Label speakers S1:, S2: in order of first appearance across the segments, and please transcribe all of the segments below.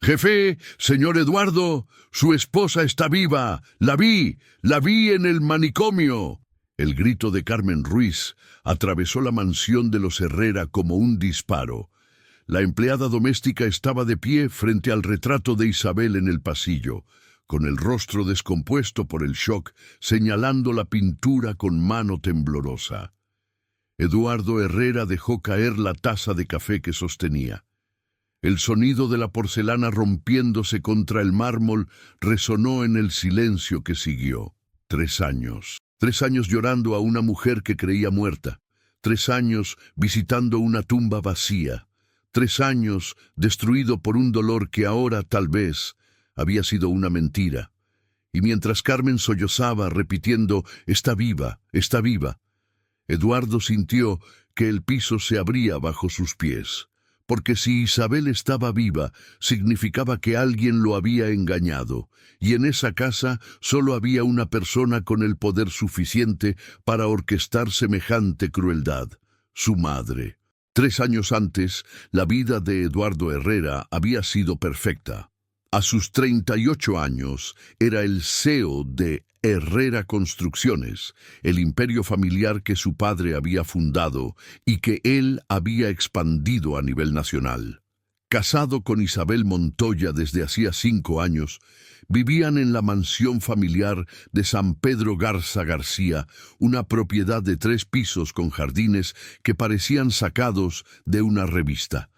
S1: Jefe, señor Eduardo, su esposa está viva. La vi en el manicomio. El grito de Carmen Ruiz atravesó la mansión de los Herrera como un disparo. La empleada doméstica estaba de pie frente al retrato de Isabel en el pasillo, con el rostro descompuesto por el shock, señalando la pintura con mano temblorosa. Eduardo Herrera dejó caer la taza de café que sostenía. El sonido de la porcelana rompiéndose contra el mármol resonó en el silencio que siguió. 3 años. 3 años llorando a una mujer que creía muerta. 3 años visitando una tumba vacía. 3 años destruido por un dolor que ahora, tal vez, había sido una mentira. Y mientras Carmen sollozaba repitiendo «Está viva, está viva», Eduardo sintió que el piso se abría bajo sus pies. Porque si Isabel estaba viva, significaba que alguien lo había engañado, y en esa casa solo había una persona con el poder suficiente para orquestar semejante crueldad: su madre. 3 años antes, la vida de Eduardo Herrera había sido perfecta. A sus 38 años, era el CEO de Herrera Construcciones, el imperio familiar que su padre había fundado y que él había expandido a nivel nacional. Casado con Isabel Montoya desde hacía 5 años, vivían en la mansión familiar de San Pedro Garza García, una propiedad de 3 pisos con jardines que parecían sacados de una revista.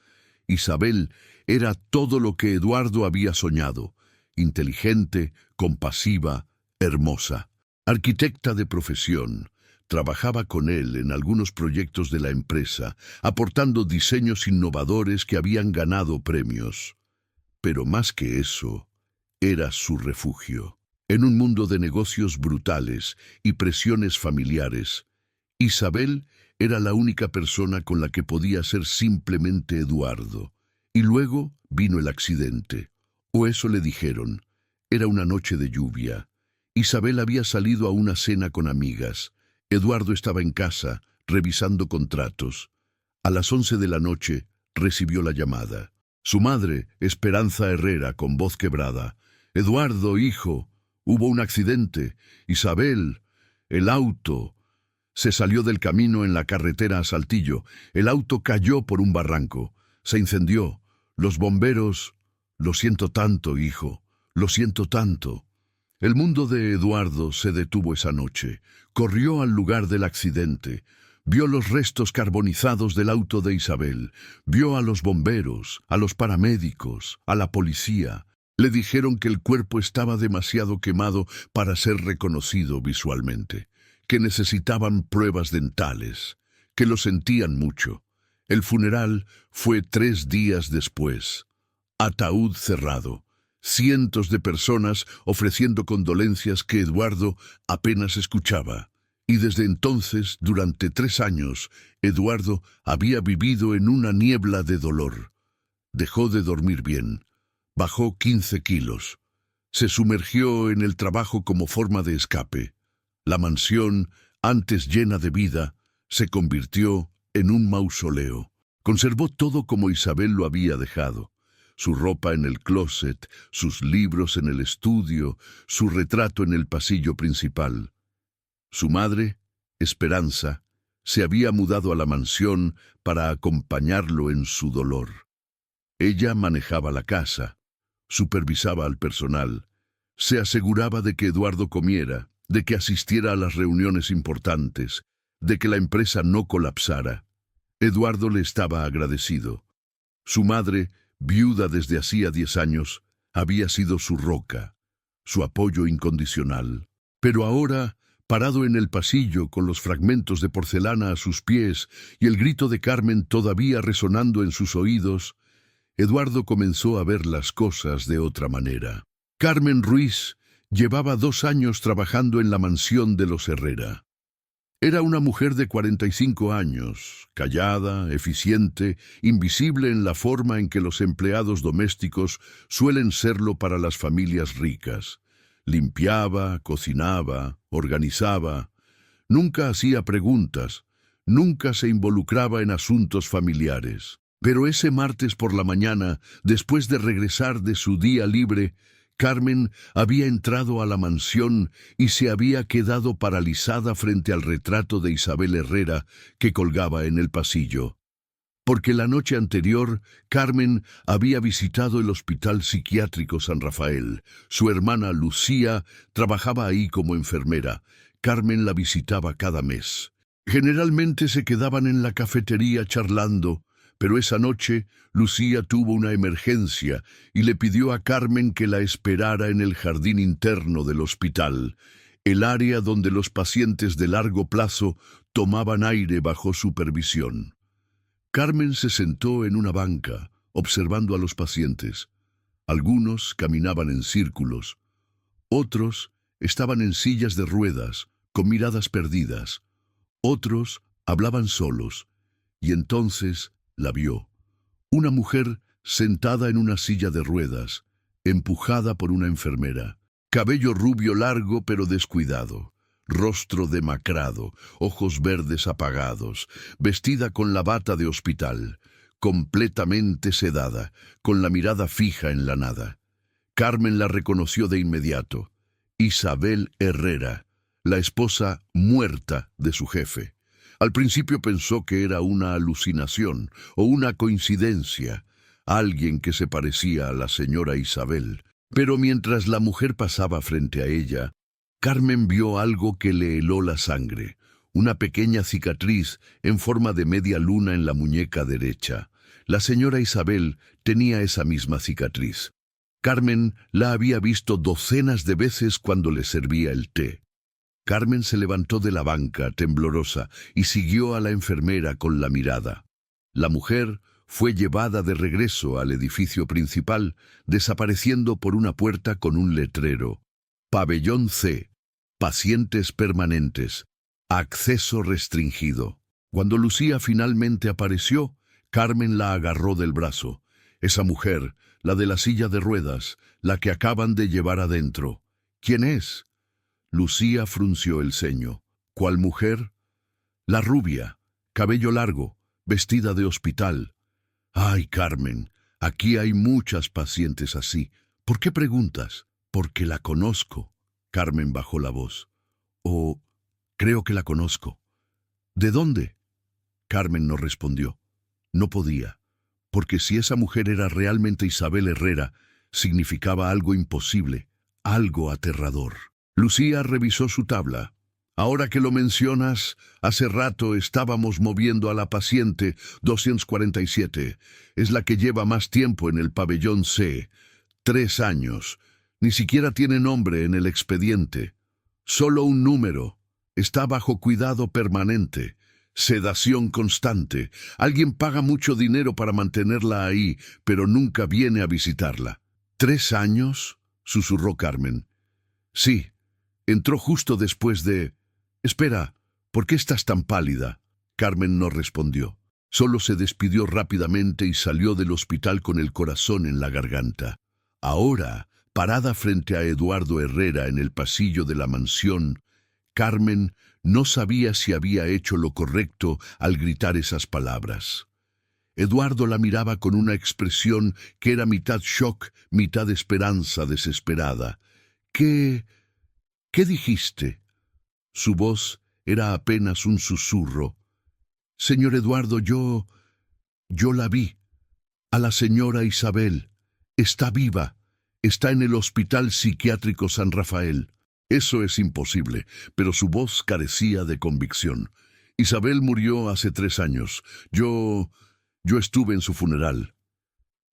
S1: Isabel era todo lo que Eduardo había soñado: inteligente, compasiva, hermosa. Arquitecta de profesión, trabajaba con él en algunos proyectos de la empresa, aportando diseños innovadores que habían ganado premios. Pero más que eso, era su refugio. En un mundo de negocios brutales y presiones familiares, Isabel era la única persona con la que podía ser simplemente Eduardo. Y luego vino el accidente. O eso le dijeron. Era una noche de lluvia. Isabel había salido a una cena con amigas. Eduardo estaba en casa, revisando contratos. A las 11 de la noche, recibió la llamada. Su madre, Esperanza Herrera, con voz quebrada: «Eduardo, hijo, hubo un accidente. Isabel, el auto». Se salió del camino en la carretera a Saltillo. El auto cayó por un barranco. Se incendió. Los bomberos... «Lo siento tanto, hijo. Lo siento tanto». El mundo de Eduardo se detuvo esa noche. Corrió al lugar del accidente. Vio los restos carbonizados del auto de Isabel. Vio a los bomberos, a los paramédicos, a la policía. Le dijeron que el cuerpo estaba demasiado quemado para ser reconocido visualmente, que necesitaban pruebas dentales, que lo sentían mucho. El funeral fue 3 días después. Ataúd cerrado. Cientos de personas ofreciendo condolencias que Eduardo apenas escuchaba. Y desde entonces, durante 3 años, Eduardo había vivido en una niebla de dolor. Dejó de dormir bien. Bajó 15 kilos. Se sumergió en el trabajo como forma de escape. La mansión, antes llena de vida, se convirtió en un mausoleo. Conservó todo como Isabel lo había dejado. Su ropa en el closet, sus libros en el estudio, su retrato en el pasillo principal. Su madre, Esperanza, se había mudado a la mansión para acompañarlo en su dolor. Ella manejaba la casa, supervisaba al personal, se aseguraba de que Eduardo comiera, de que asistiera a las reuniones importantes, de que la empresa no colapsara. Eduardo le estaba agradecido. Su madre, viuda desde hacía 10 años, había sido su roca, su apoyo incondicional. Pero ahora, parado en el pasillo con los fragmentos de porcelana a sus pies y el grito de Carmen todavía resonando en sus oídos, Eduardo comenzó a ver las cosas de otra manera. Carmen Ruiz llevaba 2 años trabajando en la mansión de los Herrera. Era una mujer de 45 años, callada, eficiente, invisible en la forma en que los empleados domésticos suelen serlo para las familias ricas. Limpiaba, cocinaba, organizaba. Nunca hacía preguntas, nunca se involucraba en asuntos familiares. Pero ese martes por la mañana, después de regresar de su día libre, Carmen había entrado a la mansión y se había quedado paralizada frente al retrato de Isabel Herrera que colgaba en el pasillo. Porque la noche anterior, Carmen había visitado el Hospital Psiquiátrico San Rafael. Su hermana Lucía trabajaba ahí como enfermera. Carmen la visitaba cada mes. Generalmente se quedaban en la cafetería charlando, pero esa noche Lucía tuvo una emergencia y le pidió a Carmen que la esperara en el jardín interno del hospital, el área donde los pacientes de largo plazo tomaban aire bajo supervisión. Carmen se sentó en una banca, observando a los pacientes. Algunos caminaban en círculos, otros estaban en sillas de ruedas, con miradas perdidas, otros hablaban solos, y entonces la vio. Una mujer sentada en una silla de ruedas, empujada por una enfermera. Cabello rubio largo pero descuidado, rostro demacrado, ojos verdes apagados, vestida con la bata de hospital, completamente sedada, con la mirada fija en la nada. Carmen la reconoció de inmediato. Isabel Herrera, la esposa muerta de su jefe. Al principio pensó que era una alucinación o una coincidencia, alguien que se parecía a la señora Isabel. Pero mientras la mujer pasaba frente a ella, Carmen vio algo que le heló la sangre, una pequeña cicatriz en forma de media luna en la muñeca derecha. La señora Isabel tenía esa misma cicatriz. Carmen la había visto docenas de veces cuando le servía el té. Carmen se levantó de la banca, temblorosa, y siguió a la enfermera con la mirada. La mujer fue llevada de regreso al edificio principal, desapareciendo por una puerta con un letrero. Pabellón C. Pacientes permanentes. Acceso restringido. Cuando Lucía finalmente apareció, Carmen la agarró del brazo. Esa mujer, la de la silla de ruedas, la que acaban de llevar adentro. ¿Quién es? Lucía frunció el ceño. ¿Cuál mujer? La rubia, cabello largo, vestida de hospital. Ay, Carmen, aquí hay muchas pacientes así. ¿Por qué preguntas? Porque la conozco. Carmen bajó la voz. Oh, creo que la conozco. ¿De dónde? Carmen no respondió. No podía, porque si esa mujer era realmente Isabel Herrera, significaba algo imposible, algo aterrador. Lucía revisó su tabla. Ahora que lo mencionas, hace rato estábamos moviendo a la paciente 247. Es la que lleva más tiempo en el pabellón C. 3 años. Ni siquiera tiene nombre en el expediente. Solo un número. Está bajo cuidado permanente. Sedación constante. Alguien paga mucho dinero para mantenerla ahí, pero nunca viene a visitarla. ¿3 años? Susurró Carmen. Sí. Entró justo después de... Espera, ¿por qué estás tan pálida? Carmen no respondió. Solo se despidió rápidamente y salió del hospital con el corazón en la garganta. Ahora, parada frente a Eduardo Herrera en el pasillo de la mansión, Carmen no sabía si había hecho lo correcto al gritar esas palabras. Eduardo la miraba con una expresión que era mitad shock, mitad esperanza desesperada. ¿Qué dijiste? Su voz era apenas un susurro. Señor Eduardo, yo la vi. A la señora Isabel. Está viva. Está en el Hospital Psiquiátrico San Rafael. Eso es imposible, pero su voz carecía de convicción. Isabel murió hace 3 años. Yo estuve en su funeral.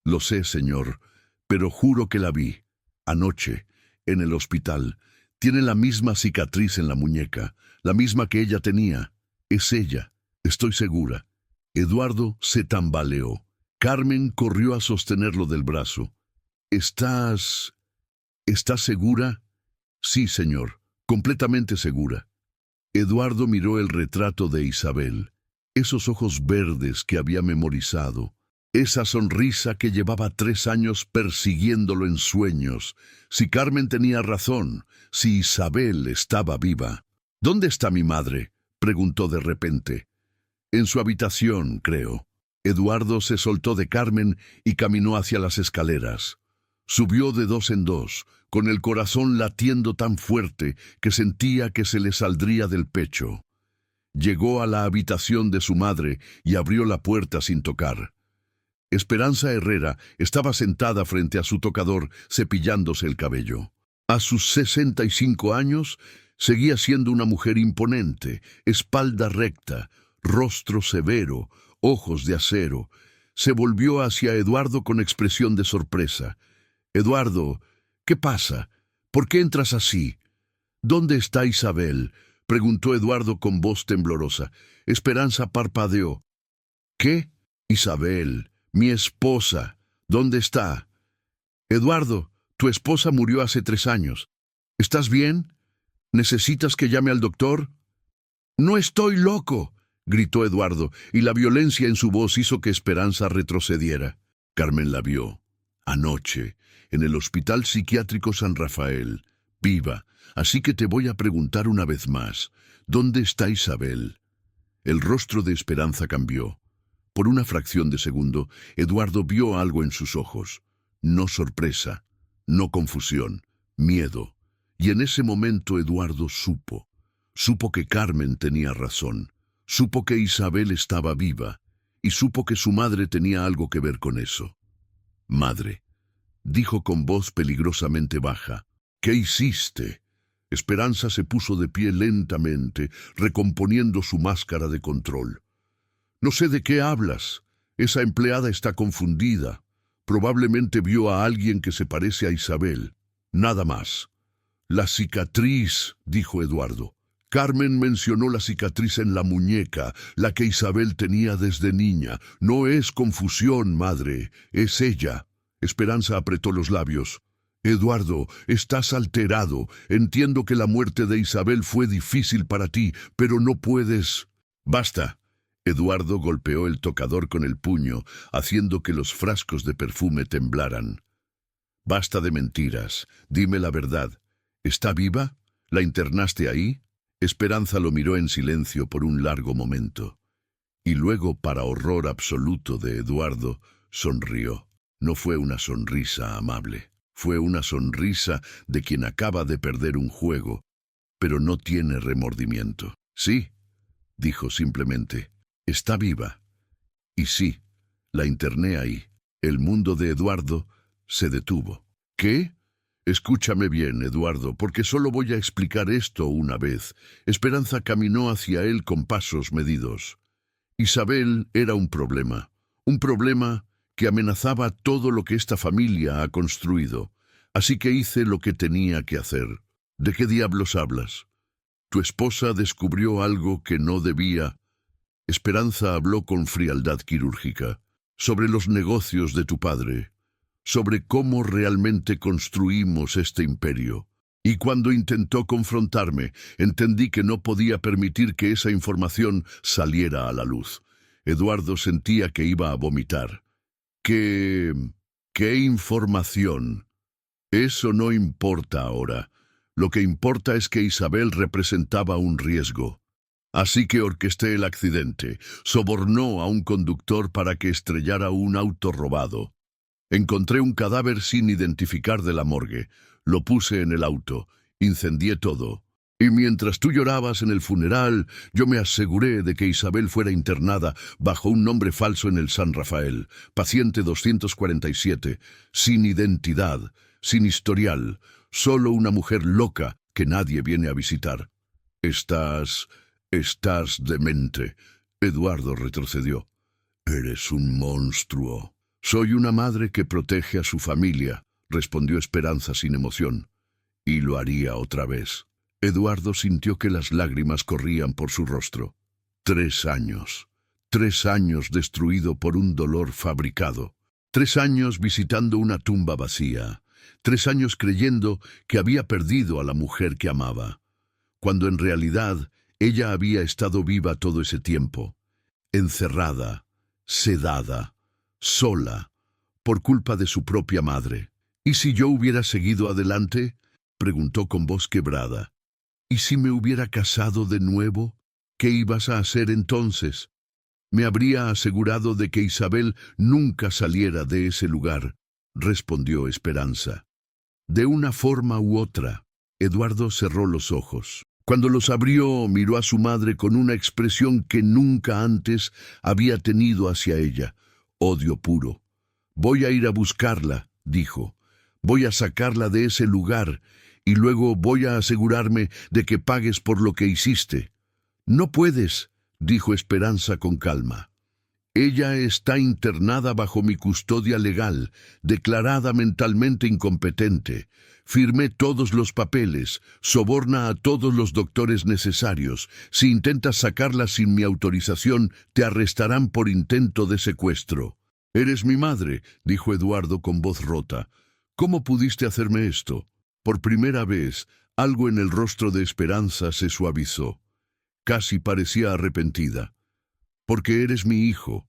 S1: Lo sé, señor, pero juro que la vi. Anoche, en el hospital. Tiene la misma cicatriz en la muñeca, la misma que ella tenía. Es ella, estoy segura. Eduardo se tambaleó. Carmen corrió a sostenerlo del brazo. ¿Estás segura? Sí, señor, completamente segura. Eduardo miró el retrato de Isabel, esos ojos verdes que había memorizado, esa sonrisa que llevaba 3 años persiguiéndolo en sueños. Si Carmen tenía razón, si Isabel estaba viva. ¿Dónde está mi madre?, preguntó de repente. En su habitación, creo. Eduardo se soltó de Carmen y caminó hacia las escaleras. Subió de dos en dos, con el corazón latiendo tan fuerte que sentía que se le saldría del pecho. Llegó a la habitación de su madre y abrió la puerta sin tocar. Esperanza Herrera estaba sentada frente a su tocador, cepillándose el cabello. A sus 65 años, seguía siendo una mujer imponente, espalda recta, rostro severo, ojos de acero. Se volvió hacia Eduardo con expresión de sorpresa. «Eduardo, ¿qué pasa? ¿Por qué entras así?» «¿Dónde está Isabel?», preguntó Eduardo con voz temblorosa. Esperanza parpadeó. «¿Qué? Isabel, mi esposa. ¿Dónde está?» «Eduardo, tu esposa murió hace 3 años. ¿Estás bien? ¿Necesitas que llame al doctor?» «No estoy loco», gritó Eduardo, y la violencia en su voz hizo que Esperanza retrocediera. Carmen la vio. Anoche, en el Hospital Psiquiátrico San Rafael, viva. Así que te voy a preguntar una vez más. ¿Dónde está Isabel? El rostro de Esperanza cambió. Por una fracción de segundo, Eduardo vio algo en sus ojos. No sorpresa, no confusión, miedo. Y en ese momento Eduardo supo. Supo que Carmen tenía razón. Supo que Isabel estaba viva. Y supo que su madre tenía algo que ver con eso. «Madre», dijo con voz peligrosamente baja. «¿Qué hiciste?» Esperanza se puso de pie lentamente, recomponiendo su máscara de control. «No sé de qué hablas. Esa empleada está confundida. Probablemente vio a alguien que se parece a Isabel. Nada más». «La cicatriz», dijo Eduardo. «Carmen mencionó la cicatriz en la muñeca, la que Isabel tenía desde niña. No es confusión, madre, es ella». Esperanza apretó los labios. «Eduardo, estás alterado. Entiendo que la muerte de Isabel fue difícil para ti, pero no puedes...» «Basta». Eduardo golpeó el tocador con el puño, haciendo que los frascos de perfume temblaran. «Basta de mentiras. Dime la verdad. ¿Está viva? ¿La internaste ahí?» Esperanza lo miró en silencio por un largo momento. Y luego, para horror absoluto de Eduardo, sonrió. No fue una sonrisa amable. Fue una sonrisa de quien acaba de perder un juego, pero no tiene remordimiento. «Sí», dijo simplemente, «está viva». Y sí, la interné ahí. El mundo de Eduardo se detuvo. «¿Qué?» «Escúchame bien, Eduardo, porque solo voy a explicar esto una vez». Esperanza caminó hacia él con pasos medidos. Isabel era un problema que amenazaba todo lo que esta familia ha construido. Así que hice lo que tenía que hacer. ¿De qué diablos hablas? Tu esposa descubrió algo que no debía. Esperanza habló con frialdad quirúrgica sobre los negocios de tu padre, sobre cómo realmente construimos este imperio. Y cuando intentó confrontarme, entendí que no podía permitir que esa información saliera a la luz. Eduardo sentía que iba a vomitar. ¿Qué información? Eso no importa ahora. Lo que importa es que Isabel representaba un riesgo. Así que orquesté el accidente. Sobornó a un conductor para que estrellara un auto robado. Encontré un cadáver sin identificar de la morgue. Lo puse en el auto. Incendié todo. Y mientras tú llorabas en el funeral, yo me aseguré de que Isabel fuera internada bajo un nombre falso en el San Rafael, paciente 247, sin identidad, sin historial, solo una mujer loca que nadie viene a visitar. Estás demente. Eduardo retrocedió. Eres un monstruo. Soy una madre que protege a su familia, respondió Esperanza sin emoción. Y lo haría otra vez. Eduardo sintió que las lágrimas corrían por su rostro. 3 años. 3 años destruido por un dolor fabricado. 3 años visitando una tumba vacía. 3 años creyendo que había perdido a la mujer que amaba, cuando en realidad ella había estado viva todo ese tiempo, encerrada, sedada, sola, por culpa de su propia madre. ¿Y si yo hubiera seguido adelante?, preguntó con voz quebrada. ¿Y si me hubiera casado de nuevo? ¿Qué ibas a hacer entonces? Me habría asegurado de que Isabel nunca saliera de ese lugar, respondió Esperanza. De una forma u otra. Eduardo cerró los ojos. Cuando los abrió, miró a su madre con una expresión que nunca antes había tenido hacia ella. Odio puro. Voy a ir a buscarla, dijo. Voy a sacarla de ese lugar y luego voy a asegurarme de que pagues por lo que hiciste. No puedes, dijo Esperanza con calma. Ella está internada bajo mi custodia legal, declarada mentalmente incompetente. Firmé todos los papeles, soborna a todos los doctores necesarios. Si intentas sacarla sin mi autorización, te arrestarán por intento de secuestro. Eres mi madre, dijo Eduardo con voz rota. ¿Cómo pudiste hacerme esto? Por primera vez, algo en el rostro de Esperanza se suavizó. Casi parecía arrepentida. Porque eres mi hijo,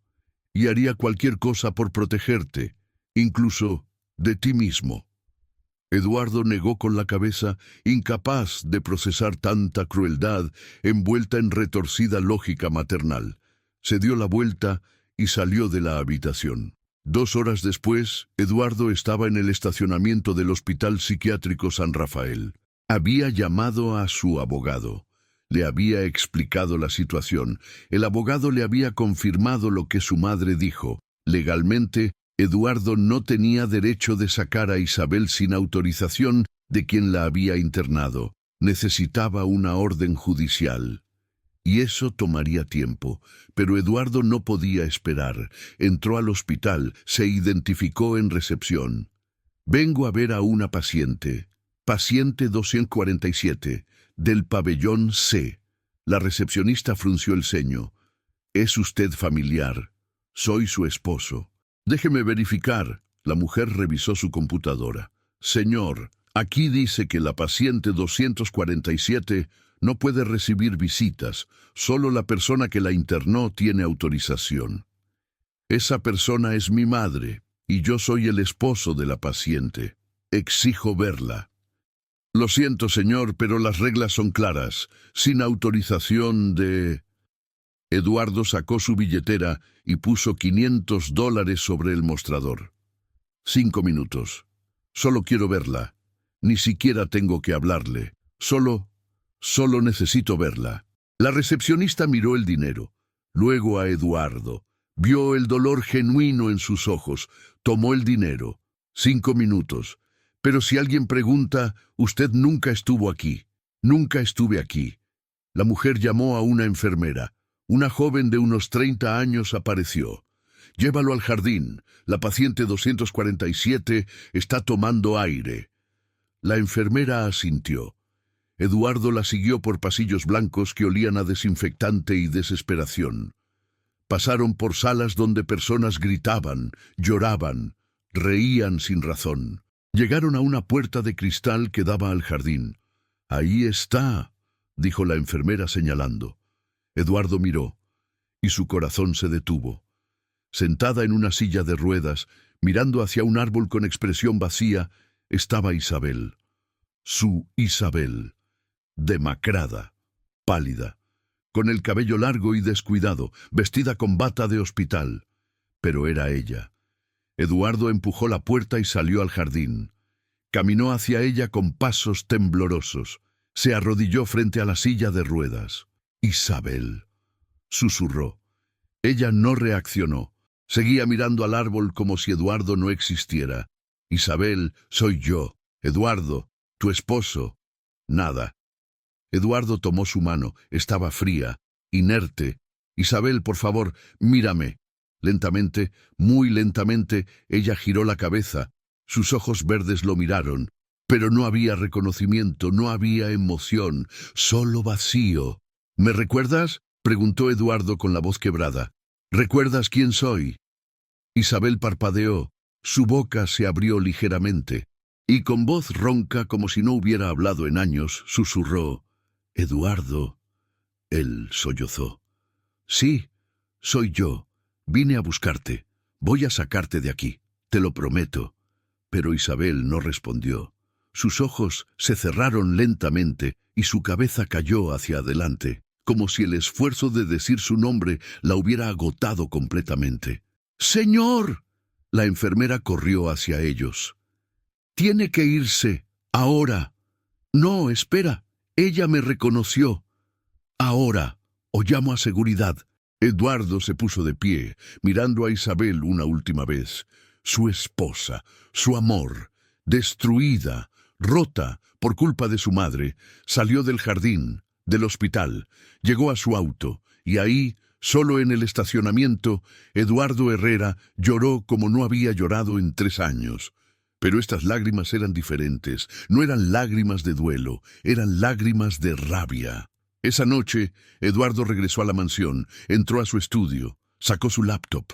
S1: y haría cualquier cosa por protegerte, incluso de ti mismo. Eduardo negó con la cabeza, incapaz de procesar tanta crueldad envuelta en retorcida lógica maternal. Se dio la vuelta y salió de la habitación. 2 horas después, Eduardo estaba en el estacionamiento del Hospital Psiquiátrico San Rafael. Había llamado a su abogado. Le había explicado la situación. El abogado le había confirmado lo que su madre dijo. Legalmente, Eduardo no tenía derecho de sacar a Isabel sin autorización de quien la había internado. Necesitaba una orden judicial. Y eso tomaría tiempo, pero Eduardo no podía esperar. Entró al hospital, se identificó en recepción. Vengo a ver a una paciente. Paciente 247, del pabellón C. La recepcionista frunció el ceño. ¿Es usted familiar? Soy su esposo. Déjeme verificar. La mujer revisó su computadora. Señor, aquí dice que la paciente 247 no puede recibir visitas. Solo la persona que la internó tiene autorización. Esa persona es mi madre, y yo soy el esposo de la paciente. Exijo verla. Lo siento, señor, pero las reglas son claras. Sin autorización de... Eduardo sacó su billetera y puso $500 sobre el mostrador. 5 minutos. Solo quiero verla. Ni siquiera tengo que hablarle. Solo necesito verla. La recepcionista miró el dinero, luego a Eduardo. Vio el dolor genuino en sus ojos. Tomó el dinero. 5 minutos. Pero si alguien pregunta, usted nunca estuvo aquí. Nunca estuve aquí. La mujer llamó a una enfermera. Una joven de unos 30 años apareció. Llévalo al jardín. La paciente 247 está tomando aire. La enfermera asintió. Eduardo la siguió por pasillos blancos que olían a desinfectante y desesperación. Pasaron por salas donde personas gritaban, lloraban, reían sin razón. Llegaron a una puerta de cristal que daba al jardín. «Ahí está», dijo la enfermera señalando. Eduardo miró, y su corazón se detuvo. Sentada en una silla de ruedas, mirando hacia un árbol con expresión vacía, estaba Isabel. Su Isabel, demacrada, pálida, con el cabello largo y descuidado, vestida con bata de hospital. Pero era ella. Eduardo empujó la puerta y salió al jardín. Caminó hacia ella con pasos temblorosos. Se arrodilló frente a la silla de ruedas. «Isabel», susurró. Ella no reaccionó. Seguía mirando al árbol como si Eduardo no existiera. «Isabel, soy yo. Eduardo, tu esposo». Nada. Eduardo tomó su mano. Estaba fría, inerte. «Isabel, por favor, mírame». Lentamente, muy lentamente, ella giró la cabeza. Sus ojos verdes lo miraron. Pero no había reconocimiento, no había emoción, solo vacío. «¿Me recuerdas?», preguntó Eduardo con la voz quebrada. «¿Recuerdas quién soy?». Isabel parpadeó. Su boca se abrió ligeramente. Y con voz ronca, como si no hubiera hablado en años, susurró: «Eduardo». Él sollozó. «Sí, soy yo. Vine a buscarte. Voy a sacarte de aquí. Te lo prometo». Pero Isabel no respondió. Sus ojos se cerraron lentamente y su cabeza cayó hacia adelante. como si el esfuerzo de decir su nombre la hubiera agotado completamente. ¡Señor! La enfermera corrió hacia ellos. «Tiene que irse, ahora». «No, espera, ella me reconoció». «Ahora, o llamo a seguridad». Eduardo se puso de pie, mirando a Isabel una última vez. Su esposa, su amor, destruida, rota por culpa de su madre, salió del jardín, del hospital, llegó a su auto, y ahí, solo en el estacionamiento, Eduardo Herrera lloró como no había llorado en 3 años. Pero estas lágrimas eran diferentes, no eran lágrimas de duelo, eran lágrimas de rabia. Esa noche, Eduardo regresó a la mansión, entró a su estudio, sacó su laptop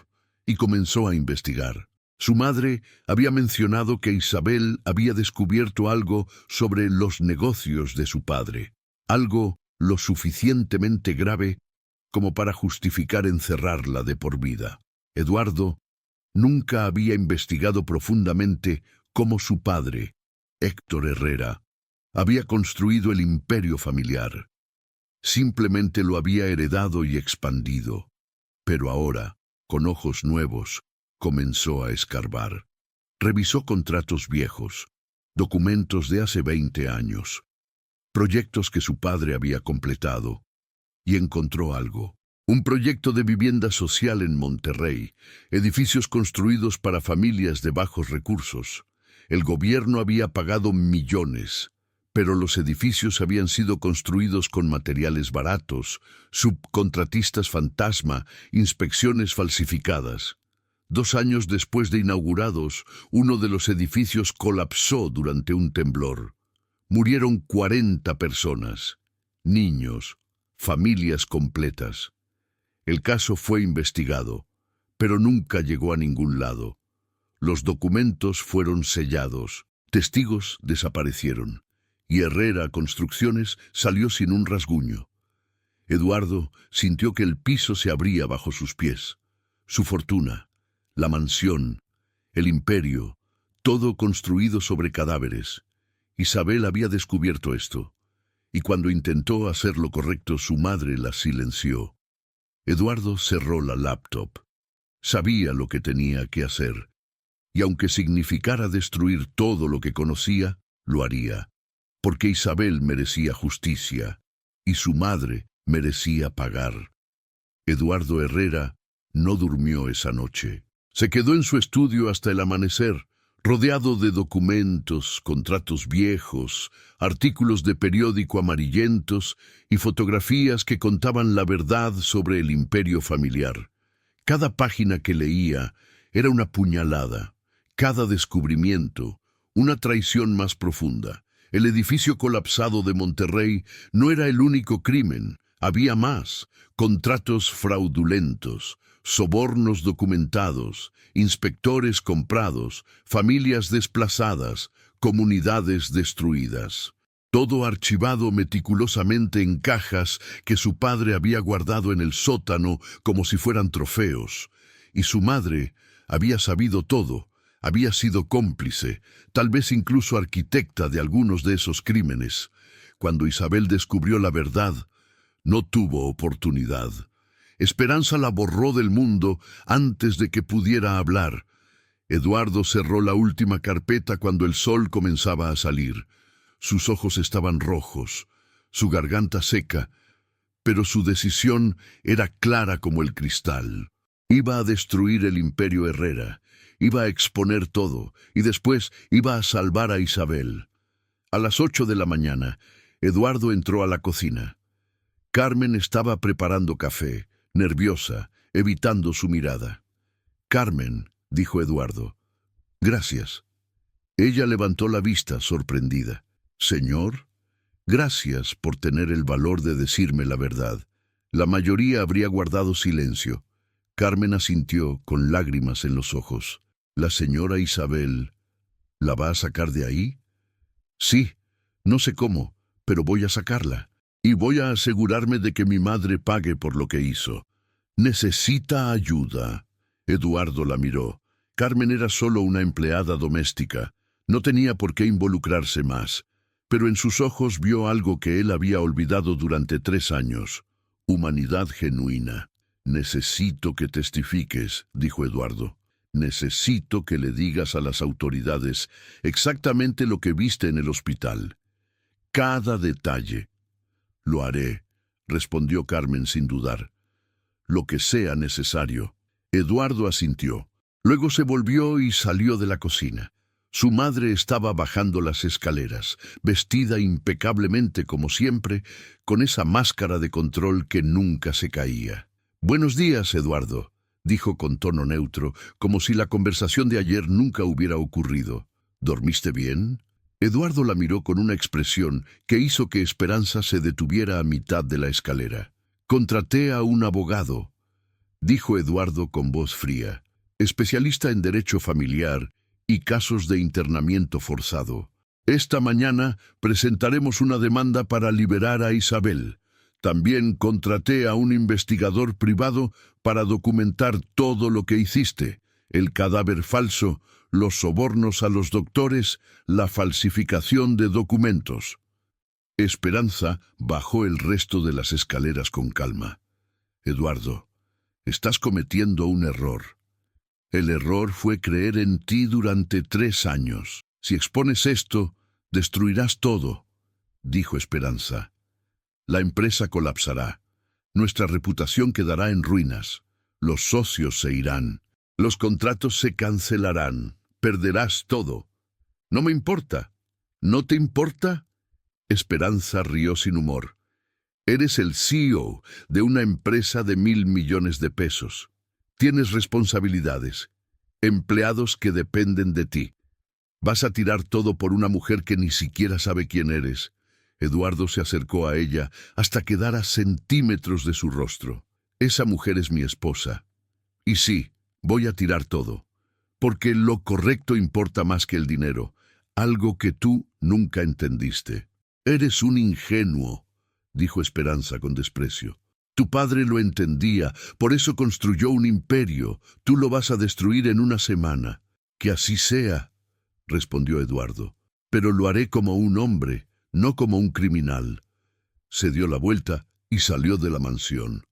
S1: y comenzó a investigar. Su madre había mencionado que Isabel había descubierto algo sobre los negocios de su padre, algo lo suficientemente grave como para justificar encerrarla de por vida. Eduardo nunca había investigado profundamente cómo su padre, Héctor Herrera, había construido el imperio familiar. Simplemente lo había heredado y expandido. Pero ahora, con ojos nuevos, comenzó a escarbar. Revisó contratos viejos, documentos de hace 20 años, proyectos que su padre había completado, y encontró algo. Un proyecto de vivienda social en Monterrey, edificios construidos para familias de bajos recursos. El gobierno había pagado millones, pero los edificios habían sido construidos con materiales baratos, subcontratistas fantasma, inspecciones falsificadas. 2 años después de inaugurados, uno de los edificios colapsó durante un temblor. Murieron 40 personas, niños, familias completas. El caso fue investigado, pero nunca llegó a ningún lado. Los documentos fueron sellados, testigos desaparecieron, y Herrera Construcciones salió sin un rasguño. Eduardo sintió que el piso se abría bajo sus pies. Su fortuna, la mansión, el imperio, todo construido sobre cadáveres. Isabel había descubierto esto, y cuando intentó hacer lo correcto, su madre la silenció. Eduardo cerró la laptop. Sabía lo que tenía que hacer, y aunque significara destruir todo lo que conocía, lo haría, porque Isabel merecía justicia, y su madre merecía pagar. Eduardo Herrera no durmió esa noche. Se quedó en su estudio hasta el amanecer, rodeado de documentos, contratos viejos, artículos de periódico amarillentos y fotografías que contaban la verdad sobre el imperio familiar. Cada página que leía era una puñalada, cada descubrimiento, una traición más profunda. El edificio colapsado de Monterrey no era el único crimen, había más: contratos fraudulentos, sobornos documentados, inspectores comprados, familias desplazadas, comunidades destruidas. Todo archivado meticulosamente en cajas que su padre había guardado en el sótano como si fueran trofeos. Y su madre había sabido todo, había sido cómplice, tal vez incluso arquitecta de algunos de esos crímenes. Cuando Isabel descubrió la verdad, no tuvo oportunidad. Esperanza la borró del mundo antes de que pudiera hablar. Eduardo cerró la última carpeta cuando el sol comenzaba a salir. Sus ojos estaban rojos, su garganta seca, pero su decisión era clara como el cristal. Iba a destruir el imperio Herrera, iba a exponer todo, y después iba a salvar a Isabel. A las 8 de la mañana, Eduardo entró a la cocina. Carmen estaba preparando café, nerviosa, evitando su mirada. «Carmen», dijo Eduardo. «Gracias». Ella levantó la vista, sorprendida. «Señor, gracias por tener el valor de decirme la verdad». La mayoría habría guardado silencio. Carmen asintió con lágrimas en los ojos. «¿La señora Isabel la va a sacar de ahí?» «Sí, no sé cómo, pero voy a sacarla. Y voy a asegurarme de que mi madre pague por lo que hizo». «Necesita ayuda». Eduardo la miró. Carmen era solo una empleada doméstica. No tenía por qué involucrarse más. Pero en sus ojos vio algo que él había olvidado durante 3 años. Humanidad genuina. Necesito que testifiques, dijo Eduardo. Necesito que le digas a las autoridades exactamente lo que viste en el hospital. Cada detalle. Lo haré, respondió Carmen sin dudar. Lo que sea necesario. Eduardo asintió. Luego se volvió y salió de la cocina. Su madre estaba bajando las escaleras, vestida impecablemente como siempre, con esa máscara de control que nunca se caía. «Buenos días, Eduardo», dijo con tono neutro, como si la conversación de ayer nunca hubiera ocurrido. «¿Dormiste bien?» Eduardo la miró con una expresión que hizo que Esperanza se detuviera a mitad de la escalera. «Contraté a un abogado», dijo Eduardo con voz fría, «especialista en derecho familiar y casos de internamiento forzado. Esta mañana presentaremos una demanda para liberar a Isabel. También contraté a un investigador privado para documentar todo lo que hiciste, el cadáver falso, los sobornos a los doctores, la falsificación de documentos». Esperanza bajó el resto de las escaleras con calma. «Eduardo, estás cometiendo un error. El error fue creer en ti durante 3 años. Si expones esto, destruirás todo», dijo Esperanza. «La empresa colapsará. Nuestra reputación quedará en ruinas. Los socios se irán. Los contratos se cancelarán. Perderás todo». «No me importa». «¿No te importa?» Esperanza rió sin humor. «Eres el CEO de una empresa de 1.000 millones de pesos. Tienes responsabilidades, empleados que dependen de ti. ¿Vas a tirar todo por una mujer que ni siquiera sabe quién eres?» Eduardo se acercó a ella hasta quedar a centímetros de su rostro. «Esa mujer es mi esposa. Y sí, voy a tirar todo. Porque lo correcto importa más que el dinero, algo que tú nunca entendiste». «Eres un ingenuo», dijo Esperanza con desprecio. «Tu padre lo entendía, por eso construyó un imperio. Tú lo vas a destruir en una semana». «Que así sea», respondió Eduardo. «Pero lo haré como un hombre, no como un criminal». Se dio la vuelta y salió de la mansión.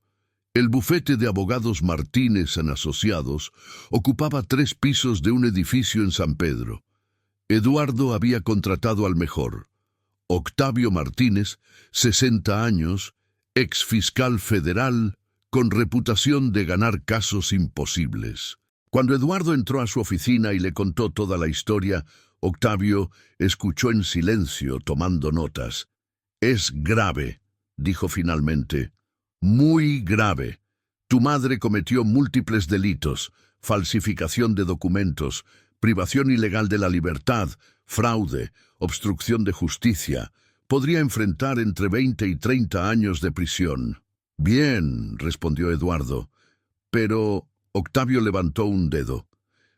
S1: El bufete de abogados Martínez & Asociados ocupaba 3 pisos de un edificio en San Pedro. Eduardo había contratado al mejor. Octavio Martínez, 60 años, ex fiscal federal, con reputación de ganar casos imposibles. Cuando Eduardo entró a su oficina y le contó toda la historia, Octavio escuchó en silencio, tomando notas. «Es grave», dijo finalmente. «Muy grave. Tu madre cometió múltiples delitos: falsificación de documentos, privación ilegal de la libertad, fraude, obstrucción de justicia. Podría enfrentar entre 20 y 30 años de prisión». «Bien», respondió Eduardo. Pero Octavio levantó un dedo.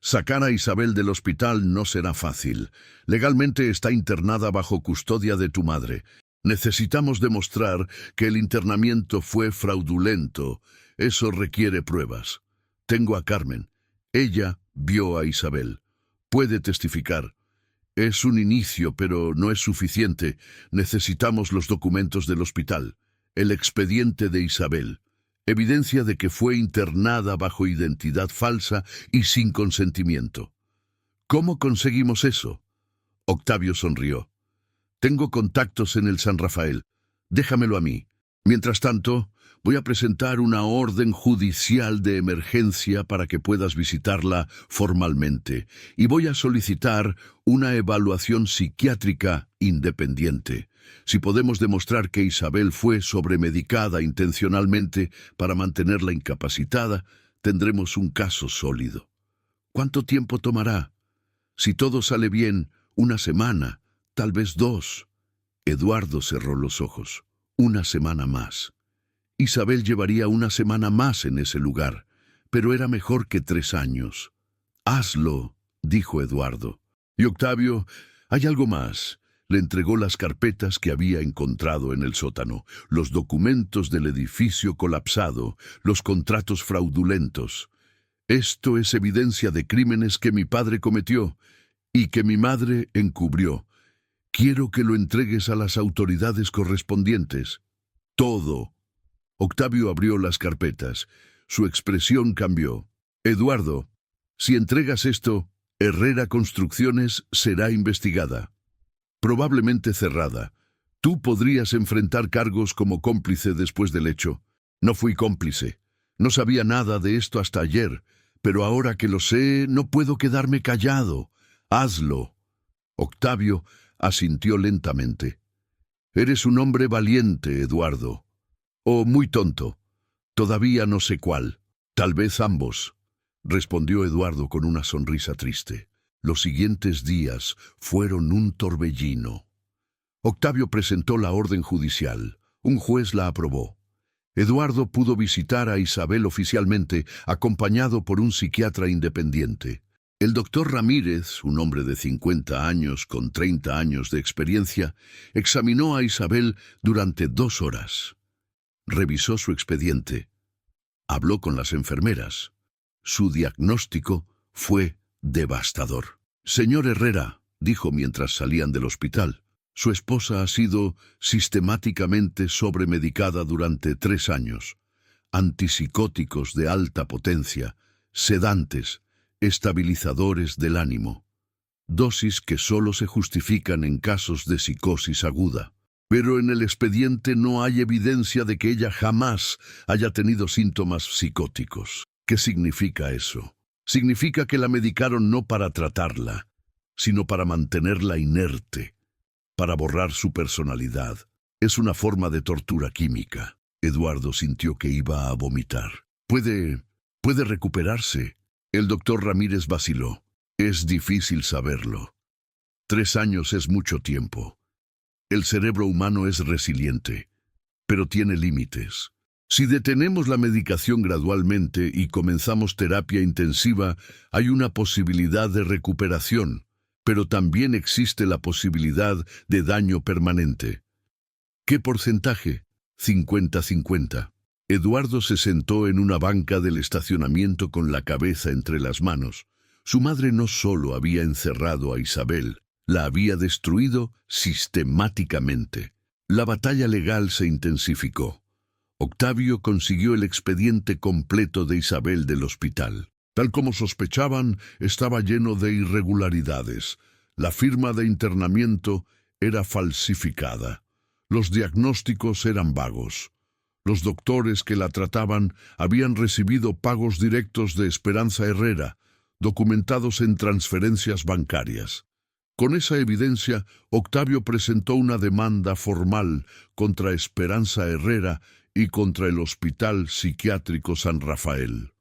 S1: «Sacar a Isabel del hospital no será fácil. Legalmente está internada bajo custodia de tu madre. Necesitamos demostrar que el internamiento fue fraudulento. Eso requiere pruebas. Tengo a Carmen. Ella vio a Isabel. Puede testificar. Es un inicio, pero no es suficiente. Necesitamos los documentos del hospital, el expediente de Isabel, evidencia de que fue internada bajo identidad falsa y sin consentimiento». «¿Cómo conseguimos eso?» Octavio sonrió. «Tengo contactos en el San Rafael. Déjamelo a mí. Mientras tanto, voy a presentar una orden judicial de emergencia para que puedas visitarla formalmente, y voy a solicitar una evaluación psiquiátrica independiente. Si podemos demostrar que Isabel fue sobremedicada intencionalmente para mantenerla incapacitada, tendremos un caso sólido». «¿Cuánto tiempo tomará?» «Si todo sale bien, 1 semana, tal vez 2». Eduardo cerró los ojos. 1 semana más. Isabel llevaría 1 semana más en ese lugar, pero era mejor que 3 años. «Hazlo», dijo Eduardo. Y Octavio, «Hay algo más». Le entregó las carpetas que había encontrado en el sótano, los documentos del edificio colapsado, los contratos fraudulentos. «Esto es evidencia de crímenes que mi padre cometió y que mi madre encubrió. Quiero que lo entregues a las autoridades correspondientes. Todo». Octavio abrió las carpetas. Su expresión cambió. Eduardo, si entregas esto, Herrera Construcciones será investigada. Probablemente cerrada. Tú podrías enfrentar cargos como cómplice después del hecho. No fui cómplice. No sabía nada de esto hasta ayer, pero ahora que lo sé, no puedo quedarme callado. Hazlo. Octavio asintió lentamente. Eres un hombre valiente, Eduardo. O muy tonto. Todavía no sé cuál. Tal vez ambos, respondió Eduardo con una sonrisa triste. Los siguientes días fueron un torbellino. Octavio presentó la orden judicial. Un juez la aprobó. Eduardo pudo visitar a Isabel oficialmente, acompañado por un psiquiatra independiente. El doctor Ramírez, un hombre de 50 años con 30 años de experiencia, examinó a Isabel durante 2 horas. Revisó su expediente. Habló con las enfermeras. Su diagnóstico fue devastador. Señor Herrera, dijo mientras salían del hospital, su esposa ha sido sistemáticamente sobremedicada durante 3 años. Antipsicóticos de alta potencia, sedantes, estabilizadores del ánimo. Dosis que solo se justifican en casos de psicosis aguda. Pero en el expediente no hay evidencia de que ella jamás haya tenido síntomas psicóticos. ¿Qué significa eso? Significa que la medicaron no para tratarla, sino para mantenerla inerte, para borrar su personalidad. Es una forma de tortura química. Eduardo sintió que iba a vomitar. Puede recuperarse. El doctor Ramírez vaciló. Es difícil saberlo. 3 años es mucho tiempo. El cerebro humano es resiliente, pero tiene límites. Si detenemos la medicación gradualmente y comenzamos terapia intensiva, hay una posibilidad de recuperación, pero también existe la posibilidad de daño permanente. ¿Qué porcentaje? 50-50. Eduardo se sentó en una banca del estacionamiento con la cabeza entre las manos. Su madre no solo había encerrado a Isabel, la había destruido sistemáticamente. La batalla legal se intensificó. Octavio consiguió el expediente completo de Isabel del hospital. Tal como sospechaban, estaba lleno de irregularidades. La firma de internamiento era falsificada. Los diagnósticos eran vagos. Los doctores que la trataban habían recibido pagos directos de Esperanza Herrera, documentados en transferencias bancarias. Con esa evidencia, Octavio presentó una demanda formal contra Esperanza Herrera y contra el Hospital Psiquiátrico San Rafael.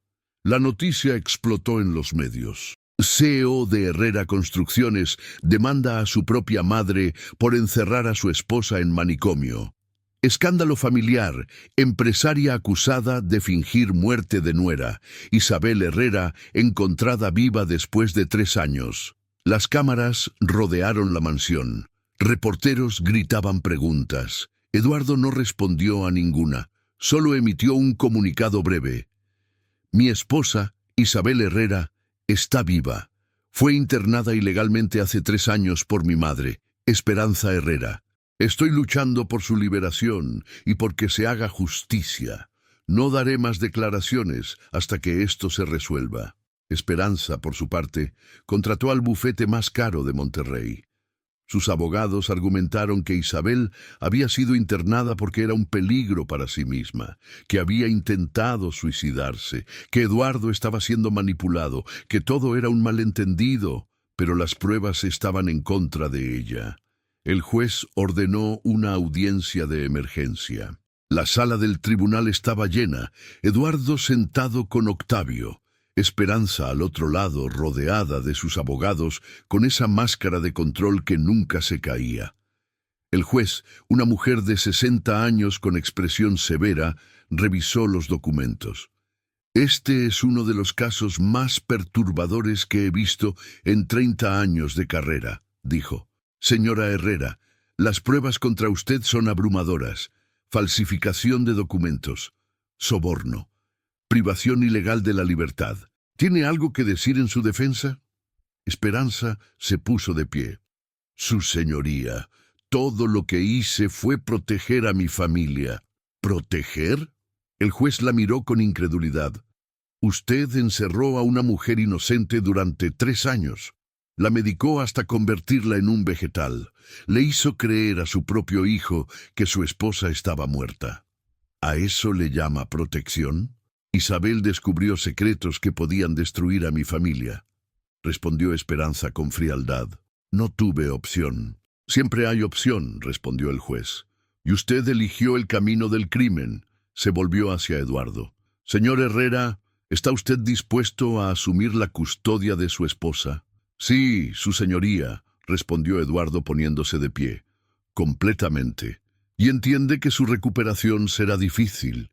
S1: La noticia explotó en los medios. CEO de Herrera Construcciones demanda a su propia madre por encerrar a su esposa en manicomio. Escándalo familiar, empresaria acusada de fingir muerte de nuera. Isabel Herrera encontrada viva después de 3 años. Las cámaras rodearon la mansión. Reporteros gritaban preguntas. Eduardo no respondió a ninguna, solo emitió un comunicado breve. Mi esposa, Isabel Herrera, está viva. Fue internada ilegalmente hace 3 años por mi madre, Esperanza Herrera. Estoy luchando por su liberación y porque se haga justicia. No daré más declaraciones hasta que esto se resuelva. Esperanza, por su parte, contrató al bufete más caro de Monterrey. Sus abogados argumentaron que Isabel había sido internada porque era un peligro para sí misma, que había intentado suicidarse, que Eduardo estaba siendo manipulado, que todo era un malentendido, pero las pruebas estaban en contra de ella. El juez ordenó una audiencia de emergencia. La sala del tribunal estaba llena, Eduardo sentado con Octavio, Esperanza al otro lado, rodeada de sus abogados, con esa máscara de control que nunca se caía. El juez, una mujer de 60 años con expresión severa, revisó los documentos. Este es uno de los casos más perturbadores que he visto en 30 años de carrera, dijo. Señora Herrera, las pruebas contra usted son abrumadoras. Falsificación de documentos, soborno, privación ilegal de la libertad. ¿Tiene algo que decir en su defensa? Esperanza se puso de pie. Su señoría, todo lo que hice fue proteger a mi familia. ¿Proteger? El juez la miró con incredulidad. Usted encerró a una mujer inocente durante 3 años. La medicó hasta convertirla en un vegetal. Le hizo creer a su propio hijo que su esposa estaba muerta. ¿A eso le llama protección? Isabel descubrió secretos que podían destruir a mi familia, respondió Esperanza con frialdad. No tuve opción. Siempre hay opción, respondió el juez. Y usted eligió el camino del crimen. Se volvió hacia Eduardo. Señor Herrera, ¿está usted dispuesto a asumir la custodia de su esposa? Sí, su señoría, respondió Eduardo poniéndose de pie. Completamente. Y entiende que su recuperación será difícil,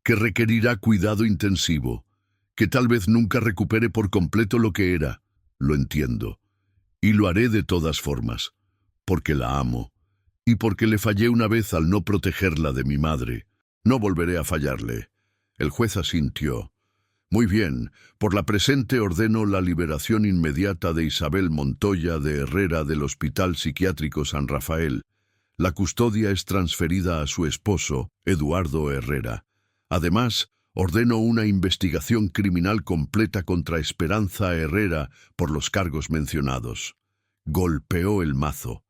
S1: que requerirá cuidado intensivo, que tal vez nunca recupere por completo lo que era. Lo entiendo. Y lo haré de todas formas, porque la amo, y porque le fallé una vez al no protegerla de mi madre. No volveré a fallarle. El juez asintió. Muy bien, por la presente ordeno la liberación inmediata de Isabel Montoya de Herrera del Hospital Psiquiátrico San Rafael. La custodia es transferida a su esposo, Eduardo Herrera. Además, ordeno una investigación criminal completa contra Esperanza Herrera por los cargos mencionados. Golpeó el mazo.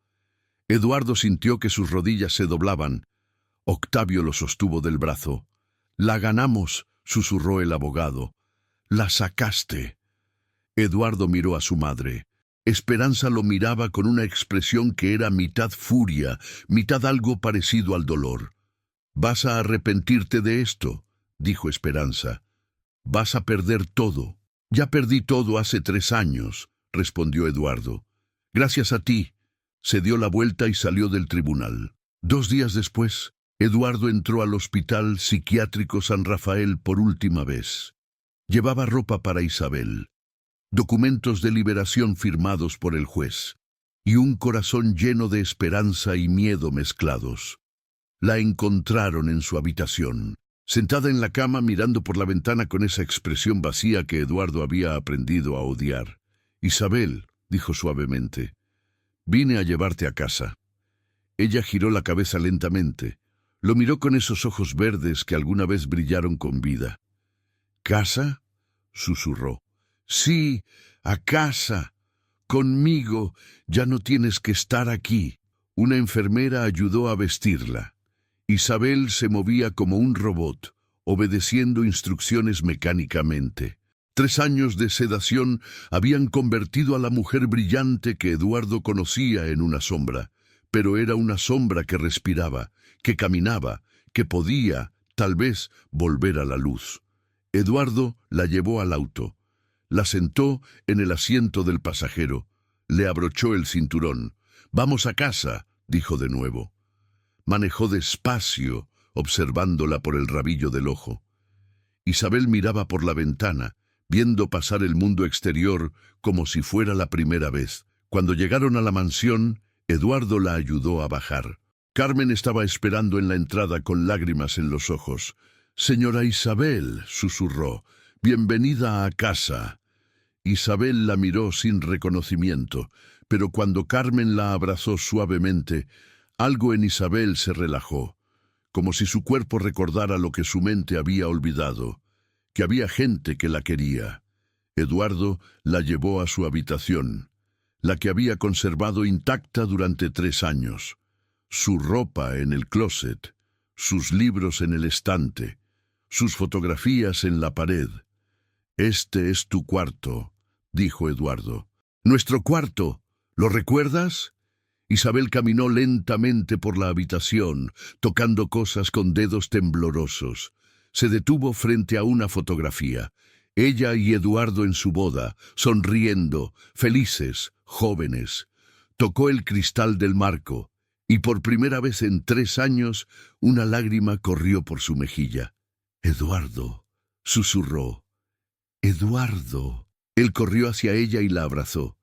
S1: Eduardo sintió que sus rodillas se doblaban. Octavio lo sostuvo del brazo. «La ganamos», susurró el abogado. «La sacaste». Eduardo miró a su madre. Esperanza lo miraba con una expresión que era mitad furia, mitad algo parecido al dolor. «Vas a arrepentirte de esto», dijo Esperanza. «Vas a perder todo». «Ya perdí todo hace 3 años», respondió Eduardo. «Gracias a ti». Se dio la vuelta y salió del tribunal. 2 días después, Eduardo entró al Hospital Psiquiátrico San Rafael por última vez. Llevaba ropa para Isabel, documentos de liberación firmados por el juez, y un corazón lleno de esperanza y miedo mezclados. La encontraron en su habitación, sentada en la cama mirando por la ventana con esa expresión vacía que Eduardo había aprendido a odiar. «Isabel», dijo suavemente, «vine a llevarte a casa». Ella giró la cabeza lentamente. Lo miró con esos ojos verdes que alguna vez brillaron con vida. «¿Casa?», susurró. «Sí, a casa. Conmigo. Ya no tienes que estar aquí». Una enfermera ayudó a vestirla. Isabel se movía como un robot, obedeciendo instrucciones mecánicamente. 3 años de sedación habían convertido a la mujer brillante que Eduardo conocía en una sombra, pero era una sombra que respiraba, que caminaba, que podía, tal vez, volver a la luz. Eduardo la llevó al auto. La sentó en el asiento del pasajero. Le abrochó el cinturón. «Vamos a casa», dijo de nuevo. Manejó despacio, observándola por el rabillo del ojo. Isabel miraba por la ventana, viendo pasar el mundo exterior como si fuera la primera vez. Cuando llegaron a la mansión, Eduardo la ayudó a bajar. Carmen estaba esperando en la entrada con lágrimas en los ojos. «Señora Isabel», susurró, «bienvenida a casa». Isabel la miró sin reconocimiento, pero cuando Carmen la abrazó suavemente, algo en Isabel se relajó, como si su cuerpo recordara lo que su mente había olvidado, que había gente que la quería. Eduardo la llevó a su habitación, la que había conservado intacta durante 3 años. Su ropa en el closet, sus libros en el estante, sus fotografías en la pared. «Este es tu cuarto», dijo Eduardo. «Nuestro cuarto, ¿lo recuerdas?» Isabel caminó lentamente por la habitación, tocando cosas con dedos temblorosos. Se detuvo frente a una fotografía. Ella y Eduardo en su boda, sonriendo, felices, jóvenes. Tocó el cristal del marco, y por primera vez en 3 años, una lágrima corrió por su mejilla. «Eduardo», susurró. «Eduardo». Él corrió hacia ella y la abrazó.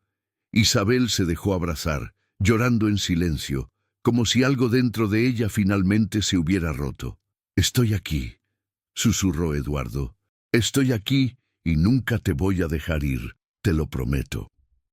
S1: Isabel se dejó abrazar, llorando en silencio, como si algo dentro de ella finalmente se hubiera roto. «Estoy aquí», susurró Eduardo. «Estoy aquí y nunca te voy a dejar ir, te lo prometo».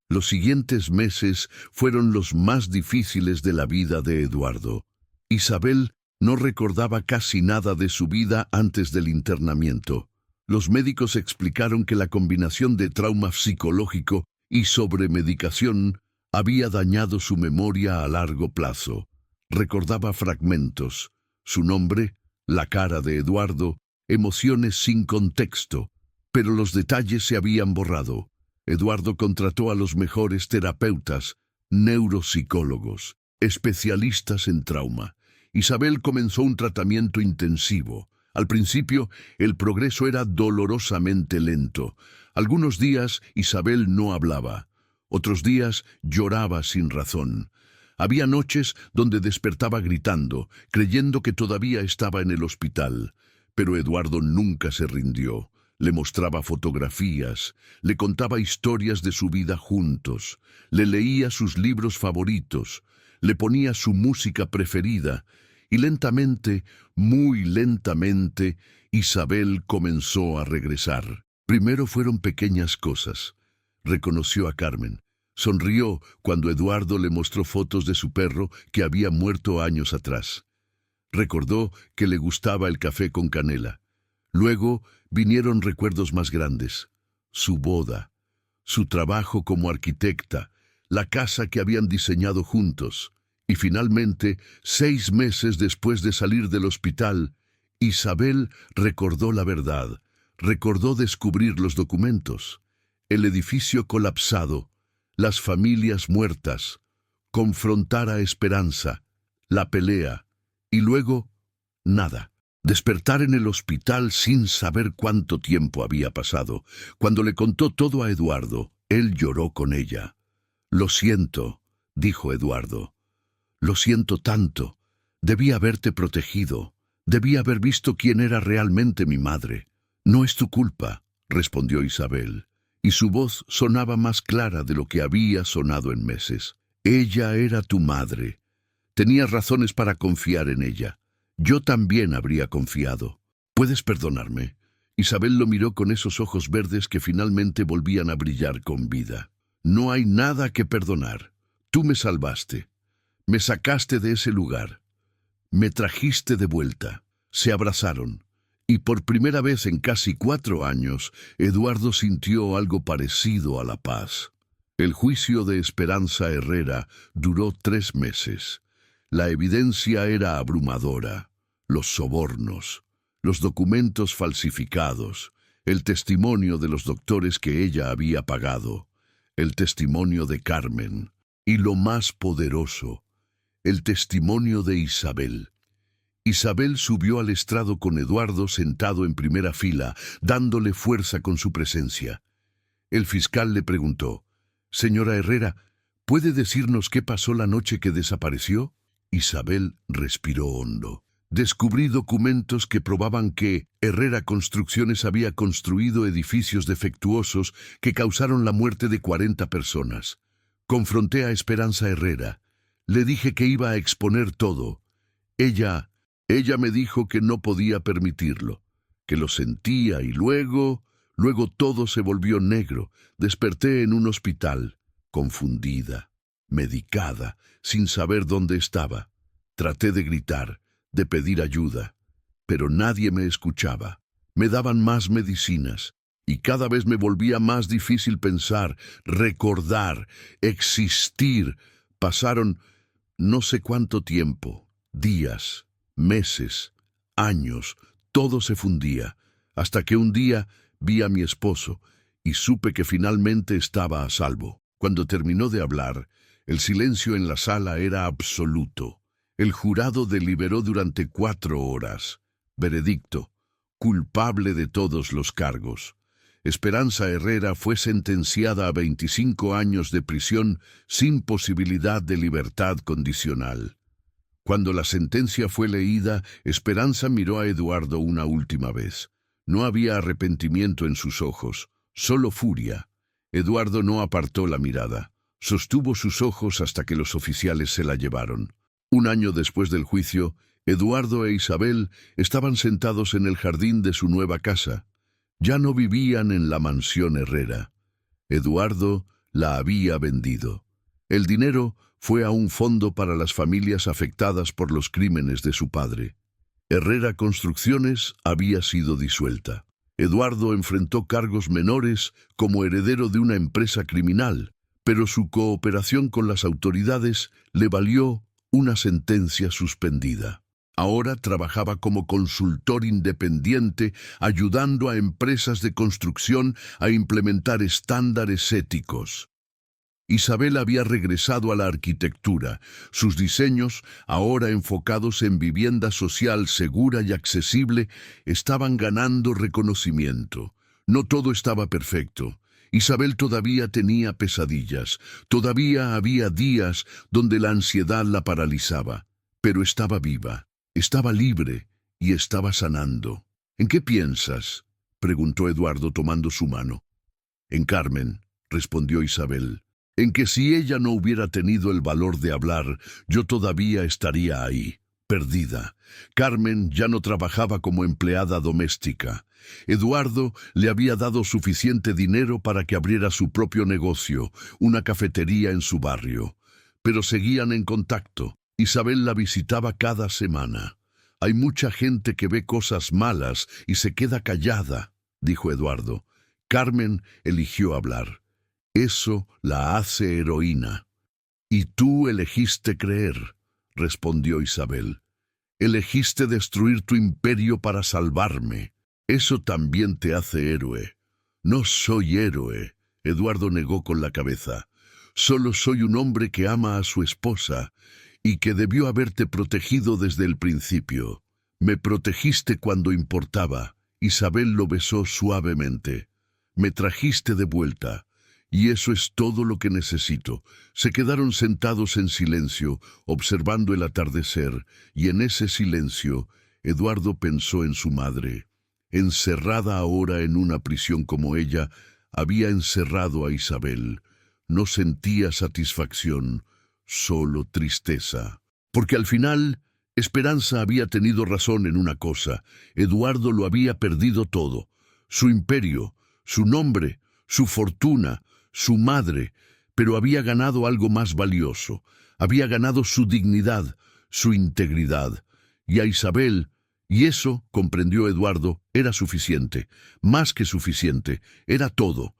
S1: Los siguientes meses fueron los más difíciles de la vida de Eduardo. Isabel No recordaba casi nada de su vida antes del internamiento. Los médicos explicaron que la combinación de trauma psicológico y sobremedicación había dañado su memoria a largo plazo. Recordaba fragmentos, su nombre, la cara de Eduardo, emociones sin contexto, pero los detalles se habían borrado. Eduardo contrató a los mejores terapeutas, neuropsicólogos, especialistas en trauma. Isabel comenzó un tratamiento intensivo. Al principio, el progreso era dolorosamente lento. Algunos días Isabel no hablaba. Otros días lloraba sin razón. Había noches donde despertaba gritando, creyendo que todavía estaba en el hospital. Pero Eduardo nunca se rindió. Le mostraba fotografías, le contaba historias de su vida juntos, le leía sus libros favoritos, le ponía su música preferida, y lentamente, muy lentamente, Isabel comenzó a regresar. Primero fueron pequeñas cosas. Reconoció a Carmen. Sonrió cuando Eduardo le mostró fotos de su perro que había muerto años atrás. Recordó que le gustaba el café con canela. Luego vinieron recuerdos más grandes. Su boda, su trabajo como arquitecta, la casa que habían diseñado juntos. Y finalmente, 6 meses después de salir del hospital, Isabel recordó la verdad. Recordó descubrir los documentos, el edificio colapsado, las familias muertas, confrontar a Esperanza, la pelea, y luego, nada. Despertar en el hospital sin saber cuánto tiempo había pasado. Cuando le contó todo a Eduardo, él lloró con ella. «Lo siento», dijo Eduardo. «Lo siento tanto. Debí haberte protegido. Debí haber visto quién era realmente mi madre». «No es tu culpa», respondió Isabel, y su voz sonaba más clara de lo que había sonado en meses. «Ella era tu madre. Tenías razones para confiar en ella. Yo también habría confiado. ¿Puedes perdonarme?» Isabel lo miró con esos ojos verdes que finalmente volvían a brillar con vida. «No hay nada que perdonar. Tú me salvaste. Me sacaste de ese lugar. Me trajiste de vuelta». Se abrazaron. Y por primera vez en casi 4 años, Eduardo sintió algo parecido a la paz. El juicio de Esperanza Herrera duró 3 meses. La evidencia era abrumadora. Los sobornos, los documentos falsificados, el testimonio de los doctores que ella había pagado, el testimonio de Carmen, y lo más poderoso, el testimonio de Isabel. Isabel subió al estrado con Eduardo sentado en primera fila, dándole fuerza con su presencia. El fiscal le preguntó: «Señora Herrera, ¿puede decirnos qué pasó la noche que desapareció?» Isabel respiró hondo. «Descubrí documentos que probaban que Herrera Construcciones había construido edificios defectuosos que causaron la muerte de 40 personas. Confronté a Esperanza Herrera. Le dije que iba a exponer todo. Ella me dijo que no podía permitirlo, que lo sentía y luego todo se volvió negro. Desperté en un hospital, confundida, medicada, sin saber dónde estaba. Traté de gritar, de pedir ayuda, pero nadie me escuchaba. Me daban más medicinas y cada vez me volvía más difícil pensar, recordar, existir. Pasaron no sé cuánto tiempo, días, meses, años, todo se fundía, hasta que un día vi a mi esposo y supe que finalmente estaba a salvo. Cuando terminó de hablar, el silencio en la sala era absoluto. El jurado deliberó durante 4 horas. Veredicto: culpable de todos los cargos. Esperanza Herrera fue sentenciada a 25 años de prisión sin posibilidad de libertad condicional. Cuando la sentencia fue leída, Esperanza miró a Eduardo una última vez. No había arrepentimiento en sus ojos, solo furia. Eduardo no apartó la mirada. Sostuvo sus ojos hasta que los oficiales se la llevaron. 1 año después del juicio, Eduardo e Isabel estaban sentados en el jardín de su nueva casa. Ya no vivían en la mansión Herrera. Eduardo la había vendido. El dinero fue a un fondo para las familias afectadas por los crímenes de su padre. Herrera Construcciones había sido disuelta. Eduardo enfrentó cargos menores como heredero de una empresa criminal, pero su cooperación con las autoridades le valió una sentencia suspendida. Ahora trabajaba como consultor independiente, ayudando a empresas de construcción a implementar estándares éticos. Isabel había regresado a la arquitectura. Sus diseños, ahora enfocados en vivienda social segura y accesible, estaban ganando reconocimiento. No todo estaba perfecto. Isabel todavía tenía pesadillas. Todavía había días donde la ansiedad la paralizaba. Pero estaba viva, estaba libre y estaba sanando. ¿En qué piensas?, preguntó Eduardo tomando su mano. En Carmen, respondió Isabel. En que si ella no hubiera tenido el valor de hablar, yo todavía estaría ahí, perdida. Carmen ya no trabajaba como empleada doméstica. Eduardo le había dado suficiente dinero para que abriera su propio negocio, una cafetería en su barrio. Pero seguían en contacto. Isabel la visitaba cada semana. Hay mucha gente que ve cosas malas y se queda callada, dijo Eduardo. Carmen eligió hablar. Eso la hace heroína. Y tú elegiste creer, respondió Isabel. Elegiste destruir tu imperio para salvarme. Eso también te hace héroe. No soy héroe, Eduardo negó con la cabeza. Solo soy un hombre que ama a su esposa y que debió haberte protegido desde el principio. Me protegiste cuando importaba. Isabel lo besó suavemente. Me trajiste de vuelta. Y eso es todo lo que necesito. Se quedaron sentados en silencio, observando el atardecer, y en ese silencio, Eduardo pensó en su madre. Encerrada ahora en una prisión como ella, había encerrado a Isabel. No sentía satisfacción, solo tristeza. Porque al final, Esperanza había tenido razón en una cosa. Eduardo lo había perdido todo. Su imperio, su nombre, su fortuna, su madre, pero había ganado algo más valioso. Había ganado su dignidad, su integridad. Y a Isabel, y eso, comprendió Eduardo, era suficiente. Más que suficiente, era todo.